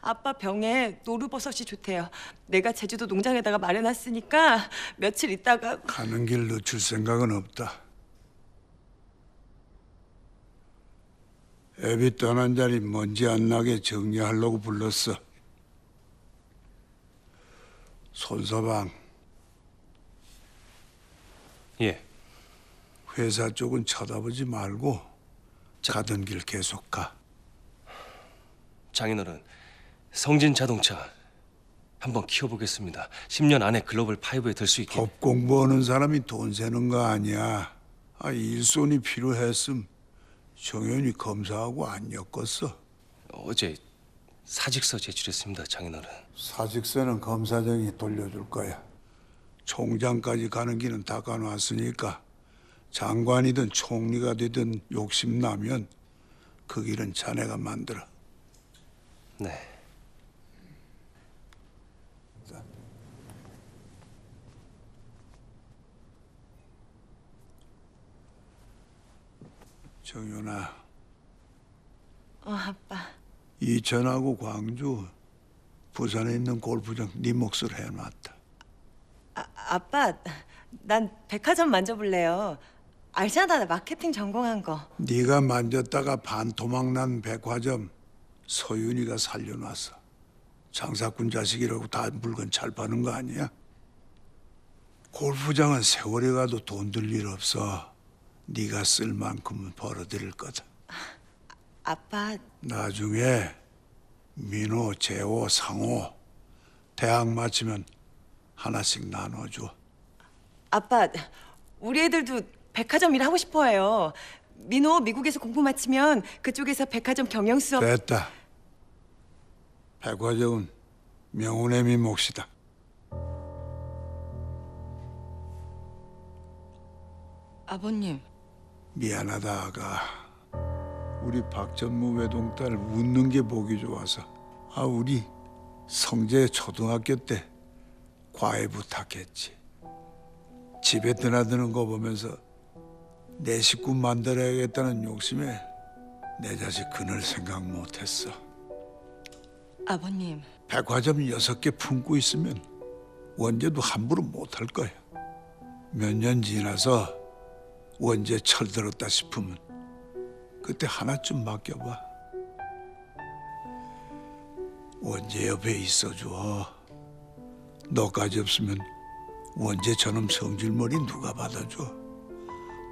아빠 병에 노루버섯이 좋대요. 내가 제주도 농장에다가 말해놨으니까 며칠 있다가. 가는 길 늦출 생각은 없다. 애비 떠난 자리 먼지 안 나게 정리하려고 불렀어. 손서방, 예. 회사 쪽은 쳐다보지 말고 가던 길 계속 가. 장인어른, 성진 자동차 한번 키워보겠습니다. 10년 안에 글로벌 5에 들 수 있게. 법 공부하는 사람이 돈 세는 거 아니야. 일손이 필요했음 정연히 검사하고 안 엮었어. 어제 사직서 제출했습니다, 장인어른. 사직서는 검사장이 돌려줄 거야. 총장까지 가는 길은 다 가놨으니까 장관이든 총리가 되든 욕심나면 그 길은 자네가 만들어. 네. 정연아, 아빠. 이천하고 광주, 부산에 있는 골프장 네 몫을 해놨다. 아빠, 난 백화점 만져볼래요. 알잖아, 나 마케팅 전공한 거. 네가 만졌다가 반토막난 백화점 서윤이가 살려놨어. 장사꾼 자식이라고 다 물건 잘 파는 거 아니야? 골프장은 세월이 가도 돈 들 일 없어. 네가 쓸 만큼은 벌어들일 거다. 아빠, 나중에 민호, 재호, 상호 대학 마치면 하나씩 나눠줘. 아빠, 우리 애들도 백화점 일 하고 싶어해요. 민호 미국에서 공부 마치면 그쪽에서 백화점 경영 수업. 됐다. 백화점은 명운의 몫이다. 아버님. 미안하다 아가. 우리 박전무 외동딸 웃는 게 보기 좋아서. 우리 성재 초등학교 때 과외 부탁했지. 집에 드나드는 거 보면서 내 식구 만들어야겠다는 욕심에 내 자식 그늘 생각 못했어. 아버님. 백화점 6개 품고 있으면 원재도 함부로 못할 거야. 몇 년 지나서 원재 철들었다 싶으면 그때 하나쯤 맡겨봐. 원재 옆에 있어줘. 너까지 없으면 원재 저놈 성질머리 누가 받아줘.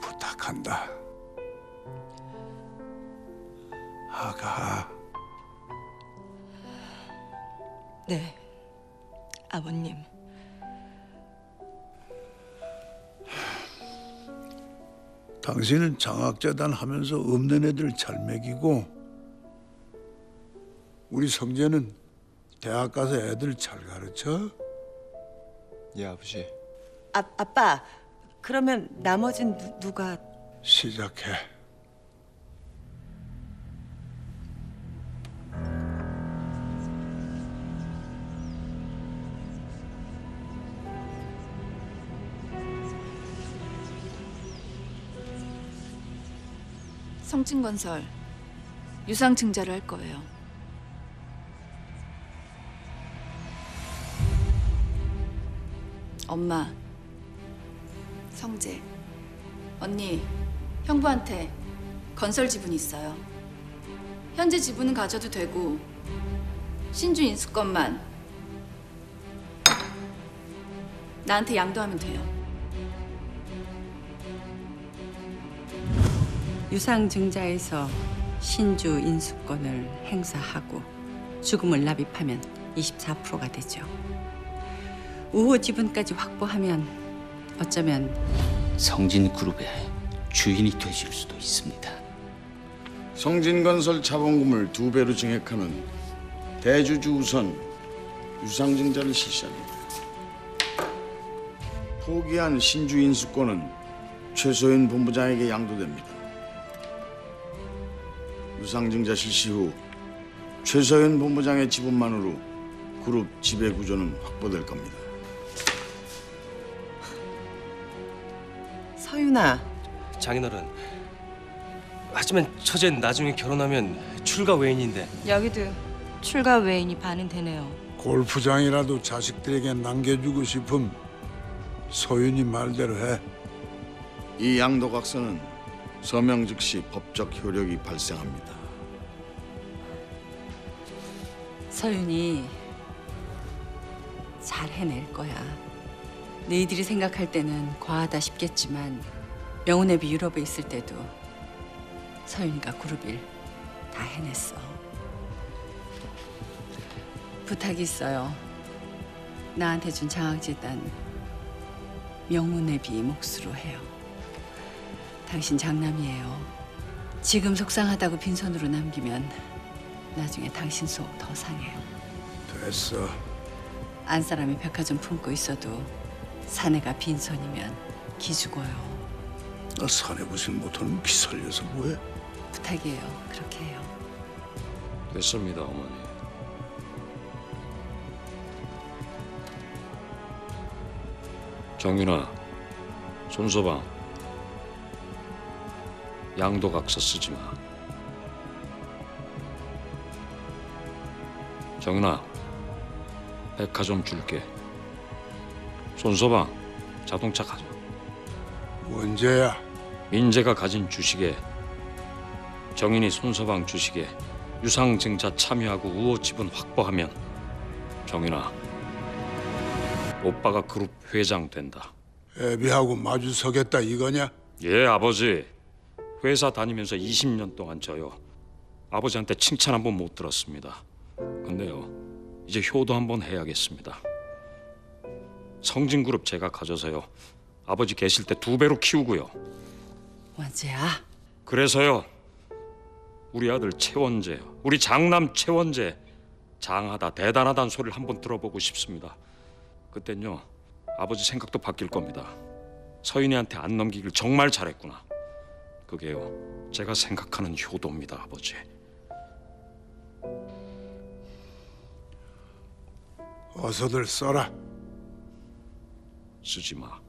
부탁한다. 아가. 네, 아버님. 당신은 장학재단 하면서 없는 애들 잘 먹이고 우리 성재는 대학 가서 애들 잘 가르쳐? 예, 아버지. 아빠, 그러면 나머진 누가? 시작해. 성진건설 유상증자를 할 거예요. 엄마, 성재, 언니, 형부한테 건설 지분이 있어요. 현재 지분은 가져도 되고 신주 인수권만 나한테 양도하면 돼요. 유상증자에서 신주 인수권을 행사하고 주금을 납입하면 24%가 되죠. 우호 지분까지 확보하면 어쩌면 성진그룹의 주인이 되실 수도 있습니다. 성진건설 자본금을 2배로 증액하는 대주주 우선 유상증자를 실시합니다. 포기한 신주 인수권은 최소연 본부장에게 양도됩니다. 유상증자 실시 후 최소연 본부장의 지분만으로 그룹 지배 구조는 확보될 겁니다. 서윤아. 장인어른, 하지만 처제는 나중에 결혼하면 출가 외인인데. 여기도 출가 외인이 반은 되네요. 골프장이라도 자식들에게 남겨주고 싶음 소윤이 말대로 해. 이 양도각서는 서명 즉시 법적 효력이 발생합니다. 서윤이 잘 해낼 거야. 너희들이 생각할 때는 과하다 싶겠지만 명운앱이 유럽에 있을 때도 서윤이가 그룹 일 다 해냈어. 부탁이 있어요. 나한테 준 장학재단 명운앱이 몫으로 해요. 당신 장남이에요. 지금 속상하다고 빈손으로 남기면 나중에 당신 속 더 상해요. 됐어. 안 사람이 백화점 품고 있어도 사내가 빈손이면 기죽어요. 나 사내 부신 못하는 기 살려서 뭐해? 부탁이에요. 그렇게 해요. 됐습니다, 어머니. 정윤아, 손서방, 양도각서 쓰지 마. 정윤아, 백화점 줄게. 손서방, 자동차 가져. 언제야? 민재가 가진 주식에 정인이 손서방 주식에 유상증자 참여하고 우호 지분 확보하면 정인아, 오빠가 그룹 회장 된다. 애비하고 마주 서겠다 이거냐? 예, 아버지. 회사 다니면서 20년 동안 저요. 아버지한테 칭찬 한 번 못 들었습니다. 근데요, 이제 효도 한번 해야겠습니다. 성진그룹 제가 가져서요. 아버지 계실 때 2배로 키우고요. 원재야. 그래서요, 우리 아들 최원재, 우리 장남 최원재 장하다 대단하다는 소리를 한번 들어보고 싶습니다. 그땐요, 아버지 생각도 바뀔 겁니다. 서윤이한테 안 넘기길 정말 잘했구나. 그게요, 제가 생각하는 효도입니다, 아버지. 어서들 써라. 쓰지 마.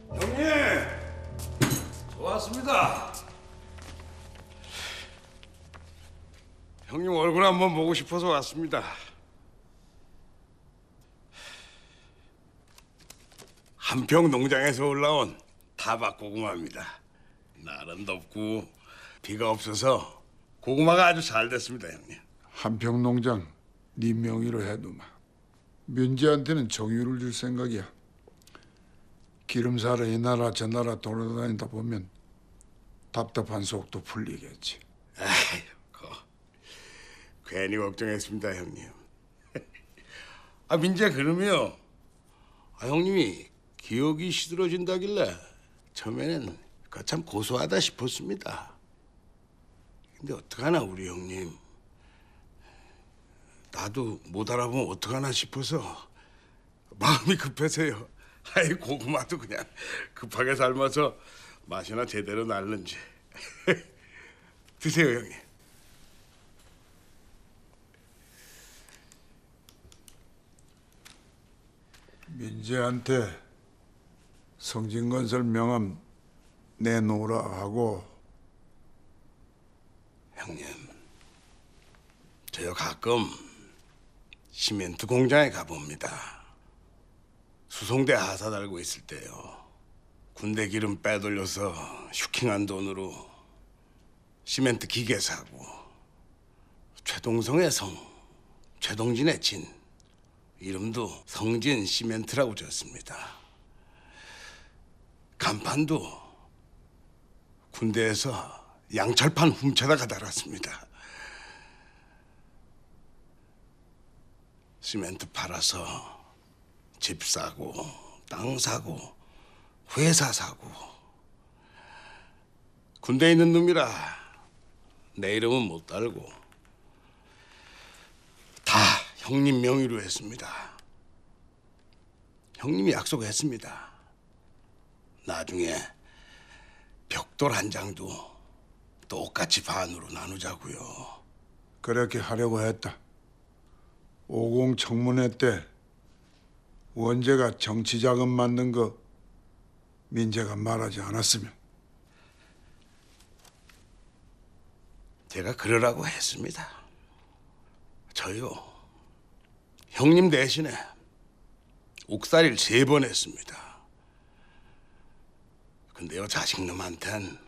형님! 좋았습니다. 형님 얼굴 한번 보고 싶어서 왔습니다. 한평 농장에서 올라온 타박 고구마입니다. 날은 덥고 비가 없어서 고구마가 아주 잘 됐습니다, 형님. 한평 농장 네 명의로 해두마. 민재한테는 정유를 줄 생각이야. 기름 사러 이 나라 저 나라 돌아다니다 보면 답답한 속도 풀리겠지. 아이고, 괜히 걱정했습니다, 형님. 아, 민재 그러면 형님이 기억이 시들어진다길래 처음에는 참 고소하다 싶었습니다. 근데 어떡하나 우리 형님. 나도 못 알아보면 어떡하나 싶어서 마음이 급해서요. 아이, 고구마도 그냥 급하게 삶아서 맛이나 제대로 날는지. 드세요, 형님. 민재한테 성진건설 명함 내놓으라 하고. 형님, 저요 가끔 시멘트 공장에 가봅니다. 수송대 하사 달고 있을 때요. 군대 기름 빼돌려서 슈킹한 돈으로 시멘트 기계 사고, 최동성의 성, 최동진의 진, 이름도 성진 시멘트라고 지었습니다. 간판도 군대에서 양철판 훔쳐다가 달았습니다. 시멘트 팔아서 집 사고, 땅 사고, 회사 사고. 군대에 있는 놈이라 내 이름은 못 달고 다 형님 명의로 했습니다. 형님이 약속했습니다. 나중에 벽돌 한 장도 똑같이 반으로 나누자고요. 그렇게 하려고 했다. 50 청문회 때 원재가 정치자금 만든 거 민재가 말하지 않았으면 제가 그러라고 했습니다. 저요, 형님 대신에 옥살이를 3번 했습니다. 근데요, 자식놈한텐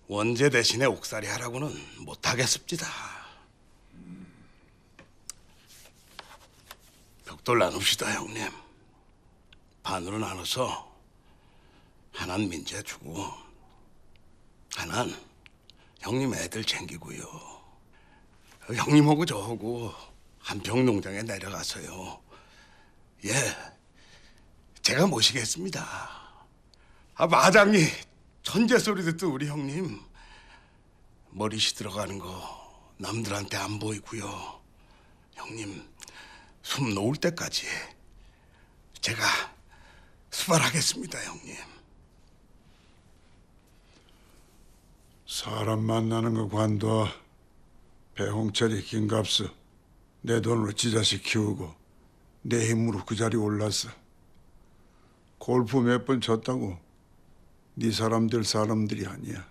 원재 대신에 옥살이 하라고는 못하겠습니다. 벽돌 나눕시다, 형님. 반으로 나눠서 하나는 민재 주고 하나는 형님 애들 챙기고요. 형님하고 저하고 한평 농장에 내려가서요. 예, 제가 모시겠습니다. 마장이 천재 소리 듣던 우리 형님 머리시 들어가는 거 남들한테 안 보이고요. 형님 숨 놓을 때까지 제가 수발하겠습니다, 형님. 사람 만나는 거 관둬. 배홍철이 김갑수 내 돈으로 지자식 키우고 내 힘으로 그 자리 올랐어. 골프 몇 번 졌다고 네 사람들이 아니야.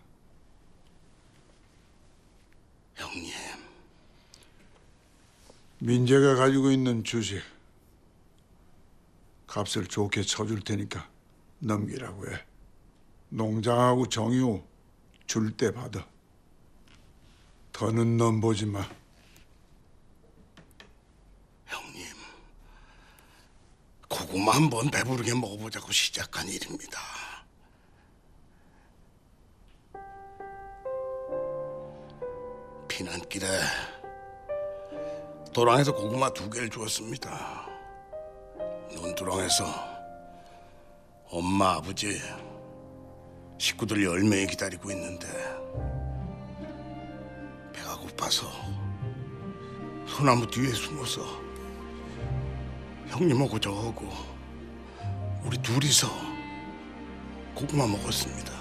형님. 민재가 가지고 있는 주식 값을 좋게 쳐줄 테니까 넘기라고 해. 농장하고 정유 줄 때 받아. 더는 넌 보지 마. 형님, 고구마 한번 배부르게 먹어보자고 시작한 일입니다. 피난길에 도랑에서 고구마 2개를 주었습니다. 논두렁에서 엄마, 아버지, 식구들 열매에 기다리고 있는데 배가 고파서 소나무 뒤에 숨어서 형님하고 저하고 우리 둘이서 고구마 먹었습니다.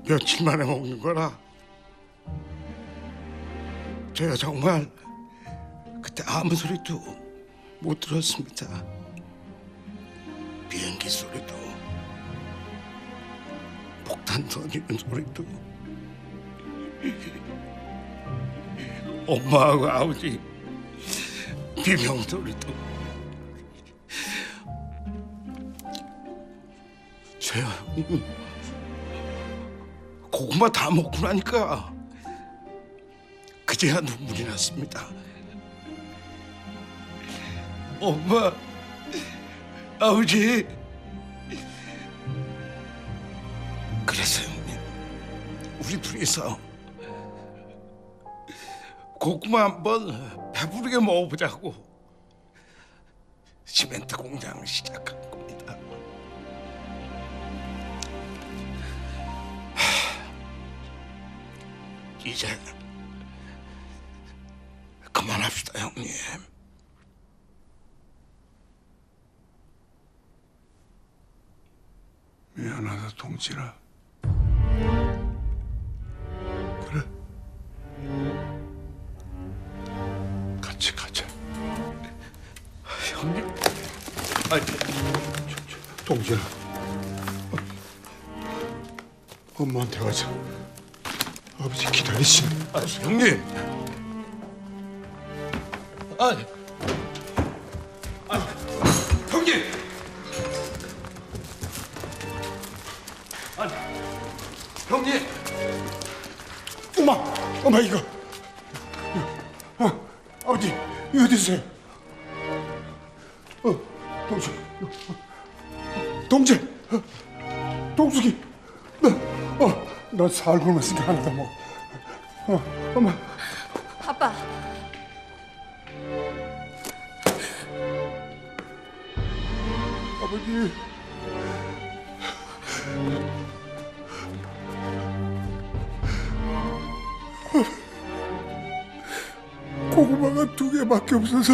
며칠 만에 먹는 거라 제가 정말 그때 아무 소리도 못 들었습니다. 비행기 소리도 폭탄 터지는 소리도 엄마하고 아버지 비명 소리도 제 고구마 다 먹고 나니까 그제야 눈물이 났습니다. 엄마, 아버지. 그래서 형님, 우리 둘이서 고구마 한번 배부르게 먹어보자고 시멘트 공장 시작한 겁니다. 이제 그만합시다, 형님. 미안하다, 동진아. 그래. 같이 가자. 형님. 동진아. 엄마한테 가자. 아버지 기다리시. 형님. 형님. 형님. 엄마 이거. 아버지 이거 드세요. 동숙이. 나 살고만 있으니까 하나 더 먹어. 엄마. 아빠. 아버지. 고구마가 2개밖에 없어서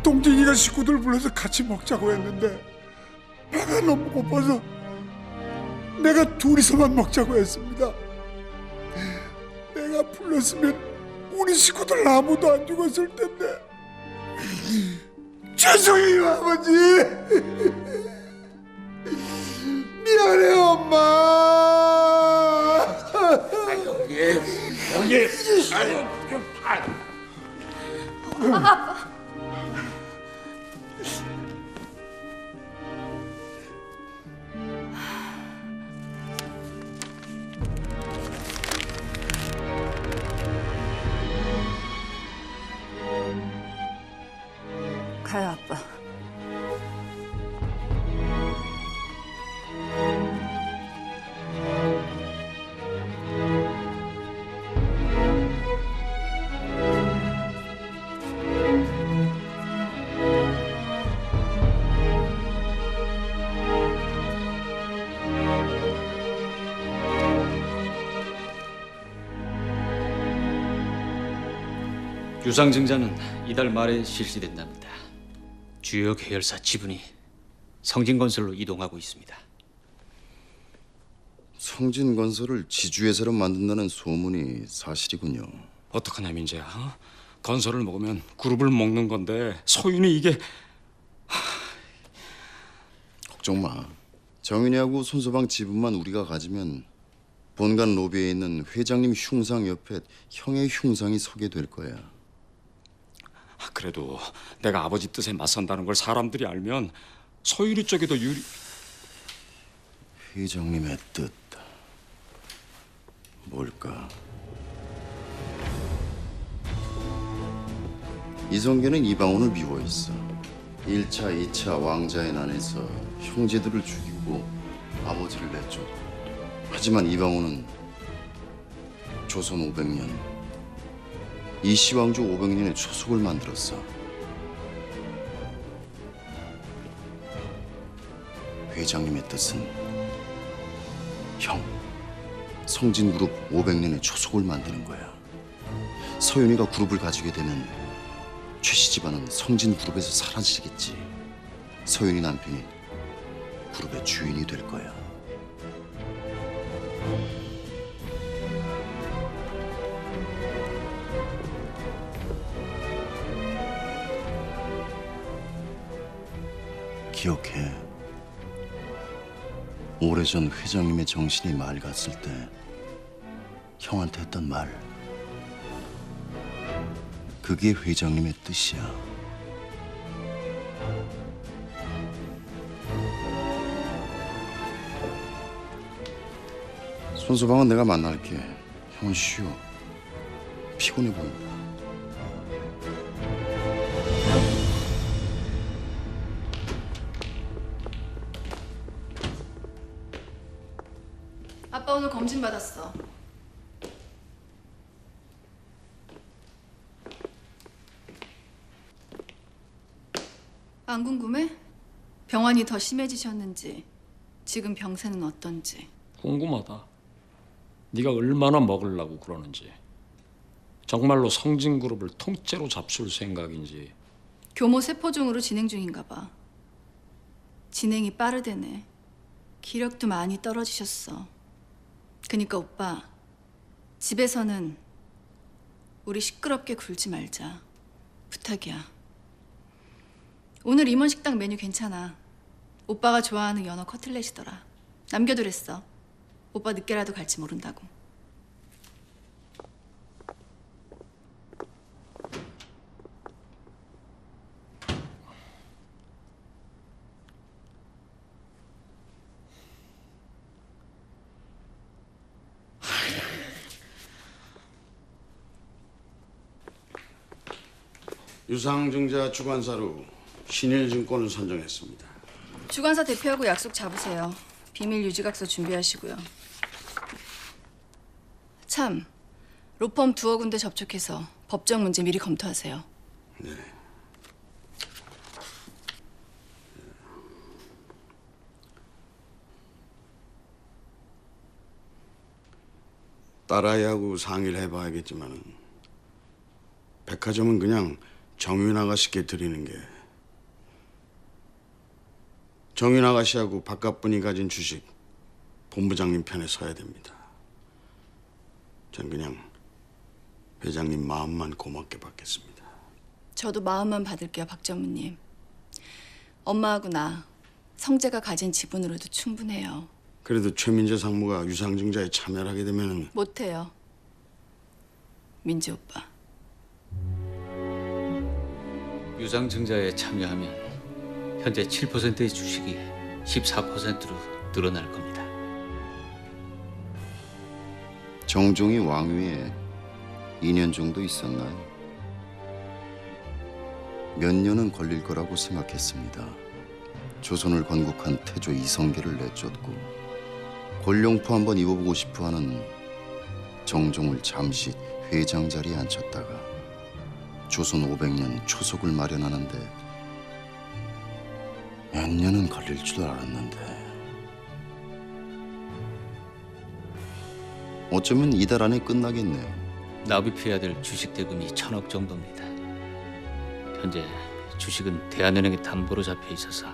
동진이가 식구들 불러서 같이 먹자고 했는데 배가 너무 고파서 내가 둘이서만 먹자고 했습니다. 내가 불렀으면 우리 식구들 아무도 안 죽었을 텐데. 죄송해요, 아버지. 미안해요, 엄마. 유상증자는 이달 말에 실시된답니다. 주요 계열사 지분이 성진건설로 이동하고 있습니다. 성진건설을 지주회사로 만든다는 소문이 사실이군요. 어떡하냐 민재야. 어? 건설을 먹으면 그룹을 먹는 건데 소윤이 이게 걱정 마. 정윤이하고 손서방 지분만 우리가 가지면 본관 로비에 있는 회장님 흉상 옆에 형의 흉상이 서게 될 거야. 그래도 내가 아버지 뜻에 맞선다는 걸 사람들이 알면 소윤이 쪽이 더 유리. 회장님의 뜻 뭘까? 이성계는 이방원을 미워했어. 1차, 2차 왕자의 난에서 형제들을 죽이고 아버지를 내쫓고. 하지만 이방원은 조선 500년, 이시왕조 500년의 초속을 만들었어. 회장님의 뜻은 형, 성진그룹 500년의 초속을 만드는 거야. 서윤이가 그룹을 가지게 되면 최씨 집안은 성진그룹에서 사라지겠지. 서윤이 남편이 그룹의 주인이 될 거야. 기억해. 오래전 회장님의 정신이 맑았을 때 형한테 했던 말. 그게 회장님의 뜻이야. 손서방은 내가 만날게. 형은 쉬어. 피곤해 보인다. 아빠 오늘 검진 받았어. 안 궁금해? 병환이 더 심해지셨는지, 지금 병세는 어떤지. 궁금하다. 네가 얼마나 먹으려고 그러는지. 정말로 성진그룹을 통째로 잡술 생각인지. 교모 세포종으로 진행 중인가 봐. 진행이 빠르대네. 기력도 많이 떨어지셨어. 그니까 오빠, 집에서는 우리 시끄럽게 굴지 말자. 부탁이야. 오늘 임원 식당 메뉴 괜찮아. 오빠가 좋아하는 연어 커틀렛이더라. 남겨두랬어. 오빠 늦게라도 갈지 모른다고. 유상증자 주관사로 신일증권을 선정했습니다. 주관사 대표하고 약속 잡으세요. 비밀 유지각서 준비하시고요. 참, 로펌 2억 군데 접촉해서 법적 문제 미리 검토하세요. 네. 딸아이하고 상의를 해봐야겠지만 백화점은 그냥 정윤 아가씨께 드리는 게, 정윤 아가씨하고 바깥분이 가진 주식 본부장님 편에 서야 됩니다. 전 그냥 회장님 마음만 고맙게 받겠습니다. 저도 마음만 받을게요, 박 전무님. 엄마하고 나 성재가 가진 지분으로도 충분해요. 그래도 최민재 상무가 유상증자에 참여를 하게 되면 못해요. 민재 오빠. 유상증자에 참여하면 현재 7%의 주식이 14%로 늘어날 겁니다. 정종이 왕위에 2년 정도 있었나요? 몇 년은 걸릴 거라고 생각했습니다. 조선을 건국한 태조 이성계를 내쫓고 골룡포 한번 입어보고 싶어하는 정종을 잠시 회장 자리에 앉혔다가 조선 500년 초속을 마련하는데 몇 년은 걸릴 줄 알았는데 어쩌면 이달 안에 끝나겠네요. 납입해야 될 주식 대금이 1,000억 정도입니다. 현재 주식은 대한은행에 담보로 잡혀 있어서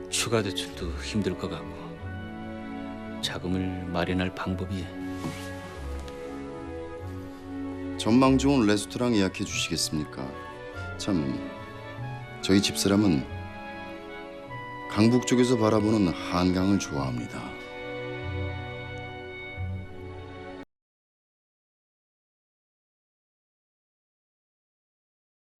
추가 대출도 힘들 것 같고 자금을 마련할 방법이 전망 좋은 레스토랑 예약해 주시겠습니까? 참 저희 집사람은 강북 쪽에서 바라보는 한강을 좋아합니다.